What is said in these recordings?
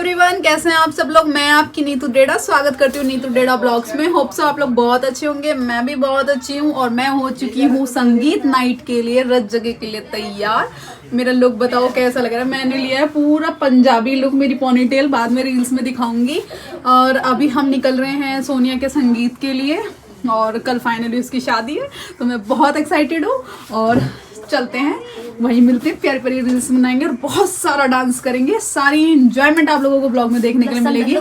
Everyone, कैसे हैं आप सब लोग। मैं आपकी नीतू डेड़ा स्वागत करती हूँ नीतू डेड़ा ब्लॉग्स में। होप सो आप लोग बहुत अच्छे होंगे। मैं भी बहुत अच्छी हूँ और मैं हो चुकी हूँ संगीत नाइट के लिए, रत जगह के लिए तैयार। मेरा लुक बताओ कैसा लग रहा है। मैंने लिया है पूरा पंजाबी लुक, मेरी पोनीटेल बाद में रील्स में दिखाऊंगी। और अभी हम निकल रहे हैं सोनिया के संगीत के लिए और कल फाइनली उसकी शादी है, तो मैं बहुत एक्साइटेड हूँ। और चलते हैं, वहीं मिलते हैं, प्यारी प्यारी रील्स बनाएंगे और बहुत सारा डांस करेंगे। सारी इंजॉयमेंट आप लोगों को ब्लॉग में देखने के लिए मिलेगी।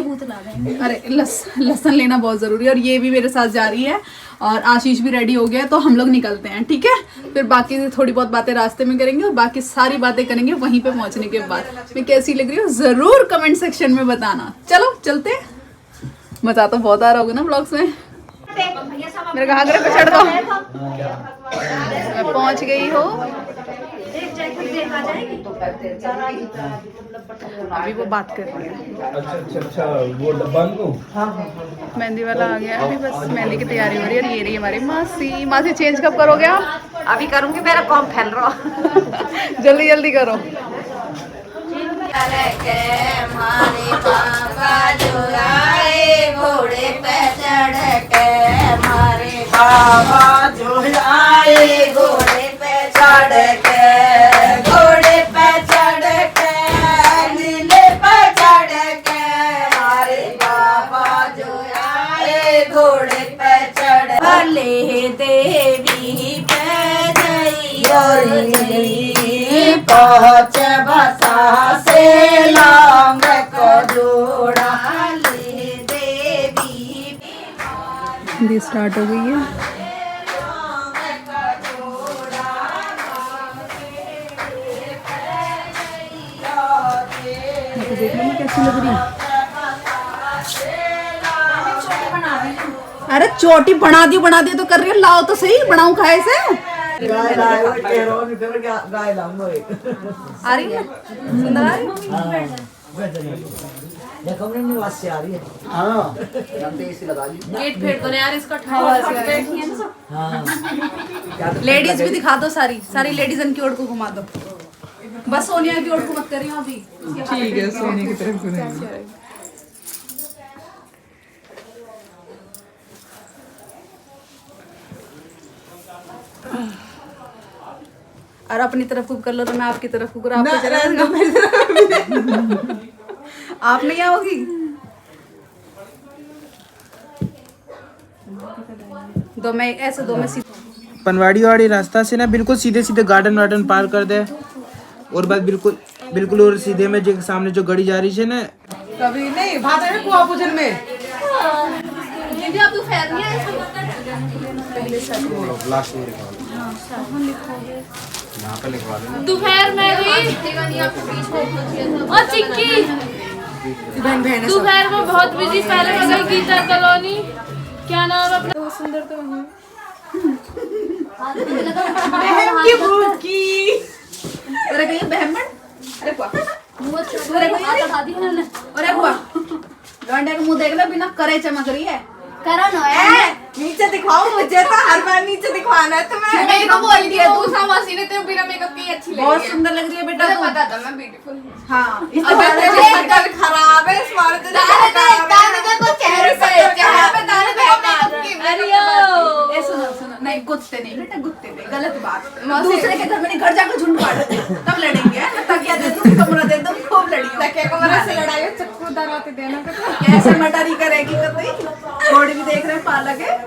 अरे लहसुन लेना बहुत जरूरी है। और ये भी मेरे साथ जा रही है और आशीष भी रेडी हो गया है, तो हम लोग निकलते हैं, ठीक है। फिर बाकी थोड़ी बहुत बातें रास्ते में करेंगे और बाकी सारी बातें करेंगे वहीं पे पहुंचने के बाद। मैं कैसी लग रही हूँ जरूर कमेंट सेक्शन में बताना। चलो चलते हैं। मजा तो बहुत आ रहा होगा ना ब्लॉग्स में। मेरे घाघरे पे चढ़ दो। मैं पहुंच गई हूँ। अभी वो बात कर रही है। अच्छा वो डब्बा लो। मेहंदी वाला आ गया, अभी बस मेहंदी की तैयारी हो रही है। और ये रही हमारी मासी चेंज कब करोगे आप? अभी करूंगी, मेरा कॉम फैल रहा। जल्दी जल्दी करो। घोड़े पे चढ़ के मारे बाबा जो आए, घोड़े पे चढ़ के, घोड़े पे चढ़ के, नीले पे चढ़ के मारे बाबा जो आए, घोड़े पे चढ़ भले देवी पे जई पहुँच बसा से लांग को जोड़ा ले देवी। हिंदी स्टार्ट हो गई है। तो देख लो मैं कैसी लग रही हूँ। अरे चोटी बना दी तो कर रही है। लाओ तो सही, बनाऊं खाए से। गाय लाऊंगा एक। आ रही है, सुंदर आ रही है। देखो मेरे निवास से आ रही है। हाँ एसी लगा ली। गेट फेर दो यार, इसका ठंडा बैठी है ना। हाँ लेडीज भी दिखा दो, सारी लेडीज की ओर को घुमा दो। बस सोनिया की ओर को मत करिए अभी। ठीक है, सोनिया की तरफ से। और अपनी तरफ को कर लो तो मैं आपकी तरफ को करूँ। आप नहीं आओगी। दो मैं ऐसे, दो मैं सीधे। पनवाड़ी वाड़ी रास्ता से ना बिल्कुल सीधे सीधे गार्डन वार्डन पार कर दे और बस बिल्कुल और सीधे में जो सामने जो गाड़ी जा रही है ना। कभी नहीं भात है कुआ पूजन में। दीदी आप दोपहर में आए दोपहर में भी और चिक्की दोपहर में बहुत बिजी। पहले मैं गई गीता कॉलोनी, क्या नाम है अपना, सुंदर तो वहीं। अरे कहीं बहमन, अरे बुआ, अरे बुआ लौंडे का मुंह देख लो, बिना करे चमक रही है। करो ना नीचे दिखाओ मुझे, तो हर बार नीचे दिखवाना है तुम्हें। मेरे को बोल दिया दूसरा मासी ने, तुम बिना मेकअप की अच्छी लगी है। बहुत सुंदर लग रही है बेटा। मुझे पता था मैं ब्यूटीफुल हूं। हां कल खराब है, इस बार तो दाने का कुछ चेहरे पे दाने मेकअप की। अरे ए सुनो नहीं, गुत्ते नहीं बेटा, गुत्ते नहीं, गलत बात। दूसरे के घर में नहीं, घर जाकर झुंड काट तब लड़ेंगे। तकिया दे दो, कमरा दे दो, खूब लड़ेंगे। तकिया कमरा से लड़ाई हो, चक्कू दरवाते देना कैसे मटारी करेगी कतई। थोड़ी भी देख रहे हैं पालक है।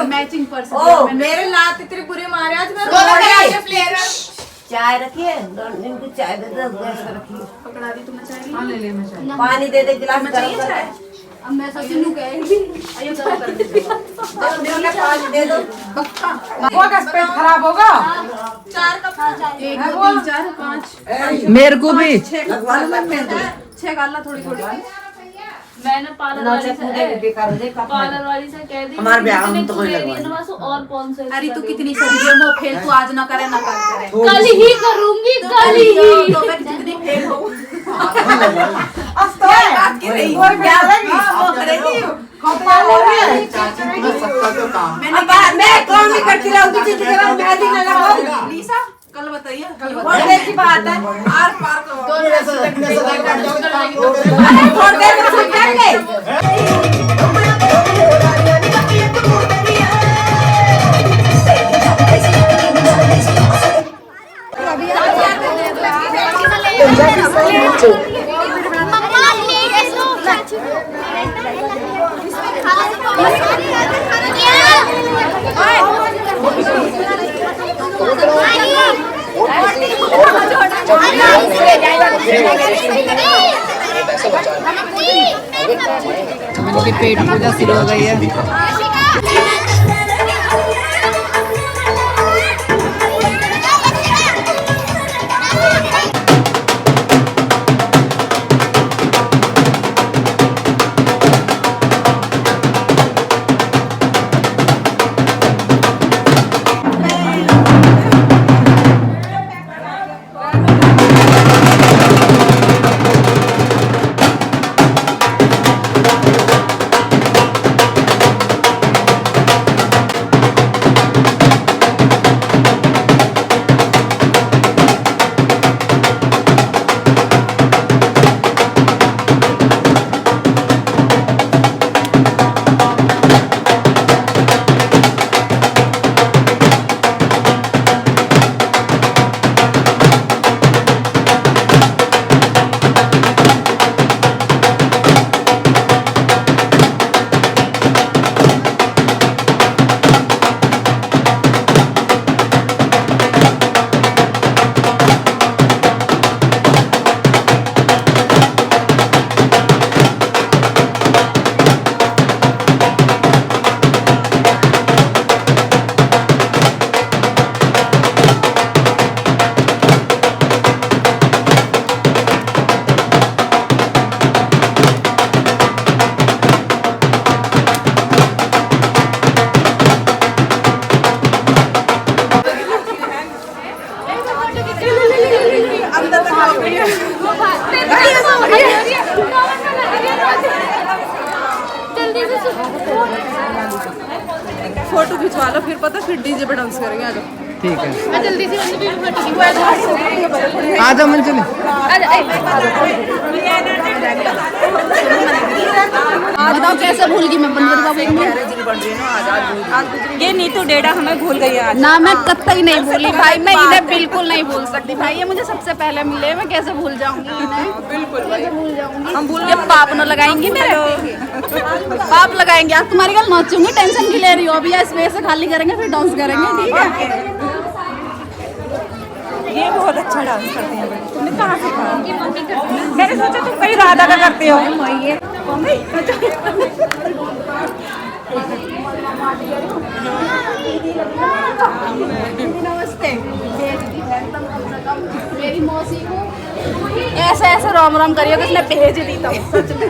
Matching person. ओ मेरे लात इतनी बुरी मारे आज। मैं चाय रखिए, इनको चाय दे दो, गैस पे रखिए। पकड़ा दी तुमने चाय? हां ले मैं चाय। पानी दे दे गिलास चाहिए चाय। अब मैं सोची लू कहेगी आइए चलो कर दे। पानी दे दो। वो का पेट खराब होगा। 4 कप चाय। 1 2 3 4 5 मेरे को भी 6 गाला थोड़ी। मैंने पार्लर वाली से कह दी हमारे ब्याह में तो कोई और कौन से। अरे तू कितनी सही है, वो फेल तू आज ना करे ना कल करे। कल ही करूंगी, कल ही। तो मैं जितनी फेल हो बात की नहीं वो क्या वो करेगी। मैं काम नहीं करती रहूंगी, जिस तरह मेहंदी न लगाऊं। लीसा कल बताइए थोड़ी देर की बात है। आर पार करो थोड़ी देर में सुन जाएंगे। इनकी पेट पूजा शुरू हो गई है। फोटो खिंचवा लो फिर पता फिर डीजे पे डांस करेंगे। आ जाओ ठीक है मैं जल्दी से आ जाओ मन चले। बताओ कैसे भूल गई मैं बंदर बाबू ये नीतू डेढ़ा हमें भूल गई आज। ना मैं कतई नहीं भूली भाई, मैं इन्हें बिल्कुल नहीं भूल सकती भाई। ये मुझे सबसे पहले मिले, मैं कैसे भूल जाऊंगी इन्हें? बिल्कुल भाई भूल जाऊंगी। हम भूल ये पाप न लगाएंगी मेरे, पाप लगाएंगे। आज तुम्हारी गल नाचूंगी, टेंशन की ले रही हो। अभी इस वजह से खाली करेंगे फिर डांस करेंगे, ठीक है? ये बहुत अच्छा डांस करती हैं। तुमने कहाँ सीखा? मैंने सोचा तुम कहीं राधा का करती हो। नमस्ते। मेरी मौसी को ऐसे ऐसे रोम रोम करिए कि उसने भेज दी तो सच में।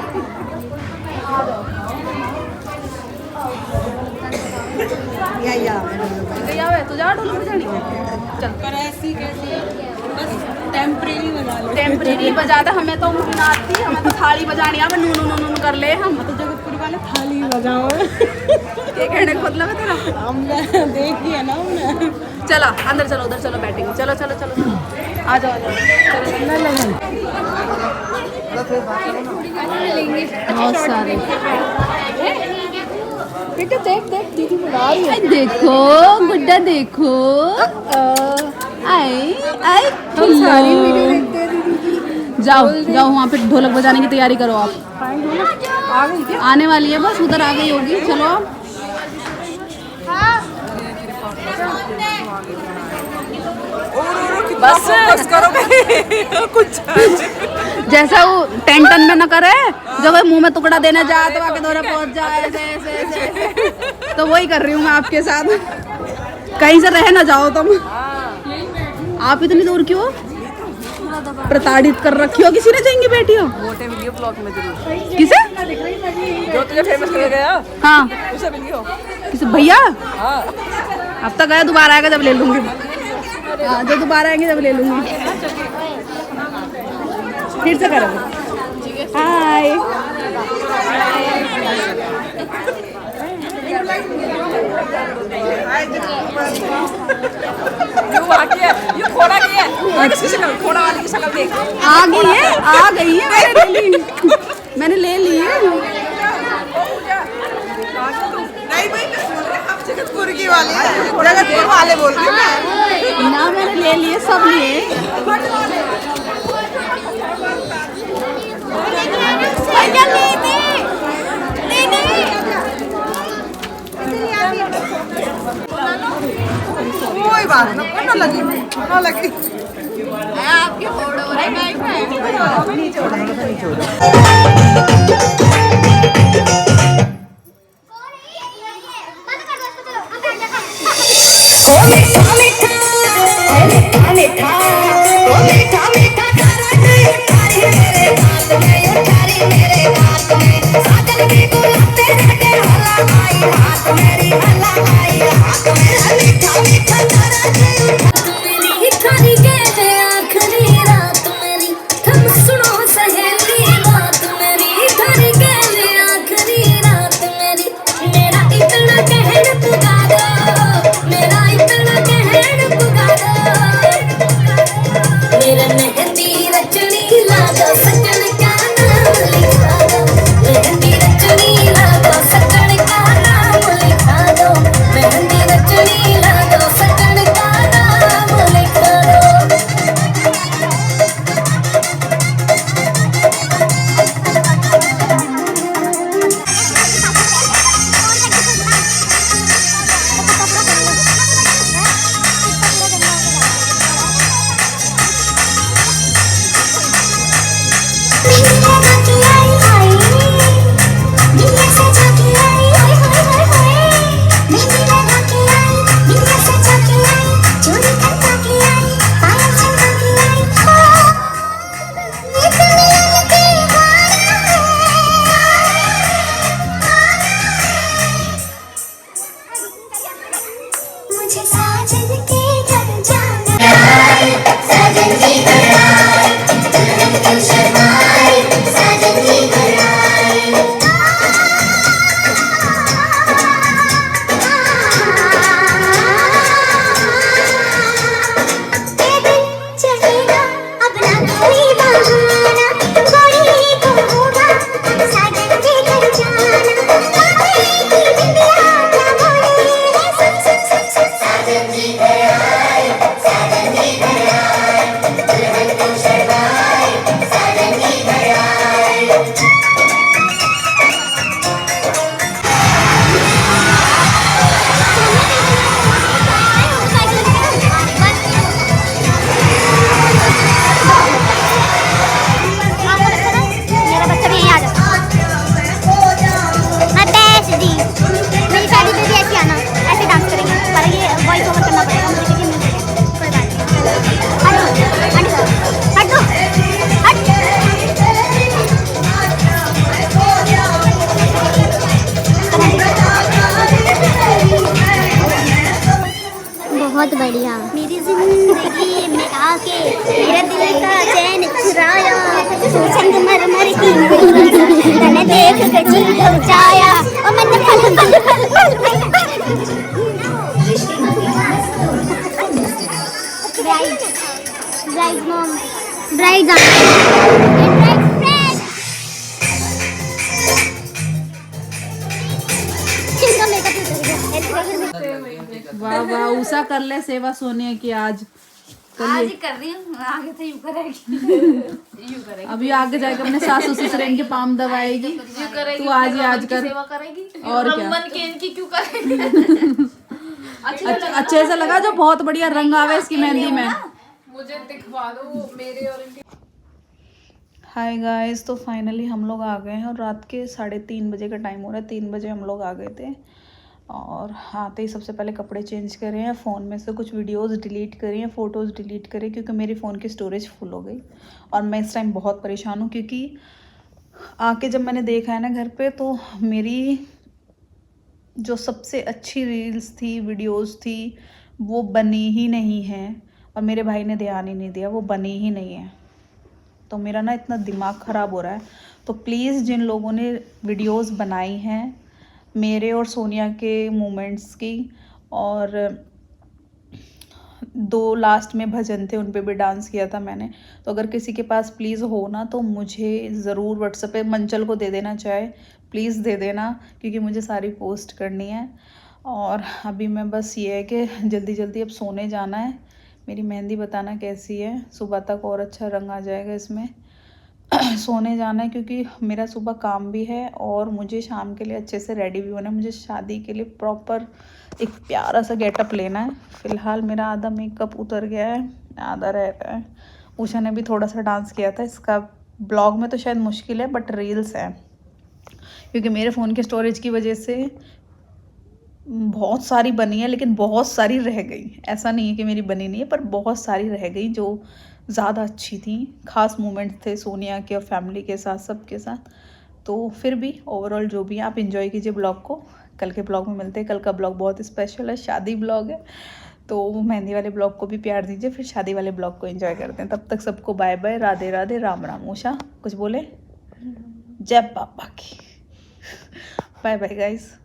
या तू जा ढोलक बजानी चल। टेम्परेरी बजाते हमें तो ना आती, हमें तो थाली बजानी है। नून नून नून कर ले हम तो जगतपुर वाले थाली बजाओ। ये कहने खुद लगा तेरा हम देखिए ना। चलो अंदर चलो, उधर चलो, बैठेंगे। चलो चलो चलो आ जाओ आ जाओ बहुत सारे। देख देख दीदी बुला रही है। देखो गुड्डा देखो आई आई जाओ जाओ वहाँ पे ढोलक बजाने की तैयारी करो आप। आ गई क्या? आने वाली है बस, उधर आ गई होगी। चलो बस करो कुछ जैसा वो टेंशन में न करे, जब वो मुंह में टुकड़ा देने जाए तो आके दौरा पहुंच जाए ऐसे ऐसे ऐसे। तो वही कर रही हूँ मैं आपके साथ। कहीं से रह ना जाओ तुम। आप इतनी दूर क्यों? प्रताड़ित कर रखी हो किसी ने जाएंगी बेटी हो। मोटे वीडियो ब्लॉग में जरूर। किसे? जो तुझे फेमस कर गया हाँ उसे वीडियो। किसे? भैया हाँ अब तक आया, दोबारा आएगा जब ले लूंगी। हाँ जो दोबारा आएंगे जब ले लूंगी। फिर से करोगे? हाय आ गई है मैंने ले ली है। नहीं भाई जगतपुर की वाली जगतपुर वाले बोल रहे ना मैंने ले लिए सब लिए। कोई बात ना लगी ना लगी आपके फोटो बहुत बढ़िया। मेरी जिंदगी में आके मेरा दिल का चैन चुराया, संगमरमर की मैंने देख कर जी जाया और मैंने ब्राइड मॉम ब्राइड वाह वाह उषा कर ले सेवा सोनिया की आज आज ही कर रही हूँ, आगे तो यूं करेगी अभी आगे जाकर अपने सासू ससुर इनके पाम दबाएगी। तू आज ही आज कर सेवा करेगी और हम क्या मन के इनकी क्यों करेगी। अच्छे से लगा जो बहुत बढ़िया रंग आवे इसकी मेहंदी में। मुझे दिखवा दो मेरे और इनके। हाय गाइस, तो फाइनली हम लोग आ गए हैं और रात के 3:30 बजे का टाइम हो रहा है। 3 बजे हम लोग आ गए थे और आते ही सबसे पहले कपड़े चेंज करे हैं, फ़ोन में से कुछ वीडियोस डिलीट करी हैं, फ़ोटोज़ डिलीट करी क्योंकि मेरी फ़ोन की स्टोरेज फुल हो गई और मैं इस टाइम बहुत परेशान हूँ क्योंकि आके जब मैंने देखा है ना घर पे तो मेरी जो सबसे अच्छी रील्स थी वीडियोस थी वो बनी ही नहीं है और मेरे भाई ने ध्यान ही नहीं दिया, वो बनी ही नहीं है। तो मेरा ना इतना दिमाग ख़राब हो रहा है। तो प्लीज़ जिन लोगों ने वीडियोस बनाई हैं मेरे और सोनिया के मोमेंट्स की, और 2 लास्ट में भजन थे उन पे भी डांस किया था मैंने। तो अगर किसी के पास प्लीज़ हो ना तो मुझे ज़रूर व्हाट्सएप पे मंचल को दे देना, चाहे प्लीज़ दे देना, क्योंकि मुझे सारी पोस्ट करनी है। और अभी मैं बस ये है कि जल्दी जल्दी अब सोने जाना है। मेरी मेहंदी बताना कैसी है, सुबह तक और अच्छा रंग आ जाएगा इसमें। सोने जाना है क्योंकि मेरा सुबह काम भी है और मुझे शाम के लिए अच्छे से रेडी भी होना है। मुझे शादी के लिए प्रॉपर एक प्यारा सा गेटअप लेना है। फ़िलहाल मेरा आधा मेकअप उतर गया है, आधा रह गया है। उषा ने भी थोड़ा सा डांस किया था, इसका ब्लॉग में तो शायद मुश्किल है बट रील्स है, क्योंकि मेरे फ़ोन के स्टोरेज की वजह से बहुत सारी बनी है लेकिन बहुत सारी रह गई। ऐसा नहीं है कि मेरी बनी नहीं है, पर बहुत सारी रह गई जो ज़्यादा अच्छी थी। ख़ास मोमेंट्स थे सोनिया के और फैमिली के साथ, सबके साथ। तो फिर भी ओवरऑल जो भी है आप इंजॉय कीजिए ब्लॉग को। कल के ब्लॉग में मिलते हैं। कल का ब्लॉग बहुत स्पेशल है, शादी ब्लॉग है, तो मेहंदी वाले ब्लॉग को भी प्यार दीजिए, फिर शादी वाले ब्लॉग को एंजॉय करते हैं। तब तक सबको बाय बाय, राधे राधे, राम राम। उषा कुछ बोले? जय बाबा की। Bye bye guys.